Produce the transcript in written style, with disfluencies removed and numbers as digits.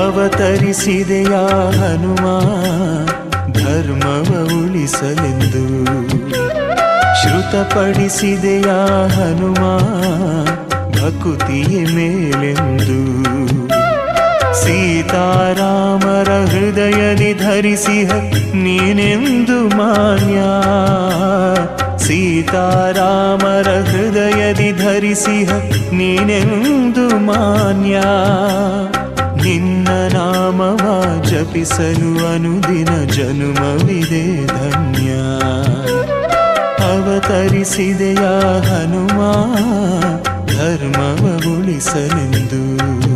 ಅವತರಿಸಿದೆಯ ಹನುಮ ಧರ್ಮವ ಉಳಿಸಲೆಂದು. ಶ್ರುತಪಡಿಸಿದೆಯ ಹನುಮ ಭಕುತಿಯ ಮೇಲೆಂದು. ಸೀತಾರಾಮರ ಹೃದಯದಿ ಧರಿಸಿಹ ನೀನೆಂದು ಮಾನ್ಯ. ಸೀತಾರಾಮರ ಹೃದಯದಿ ಧರಿಸಿಹ ನೀನೆಂದು ಮಾನ್ಯ. ನಿನ್ನ ನಾಮವ ಜಪಿಸಲು ಅನುದಿನ ಜನುಮವಿದೆ ಧನ್ಯ. ಅವತರಿಸಿದೆಯ ಹನುಮ ಧರ್ಮವ ಉಳಿಸಲೆಂದು.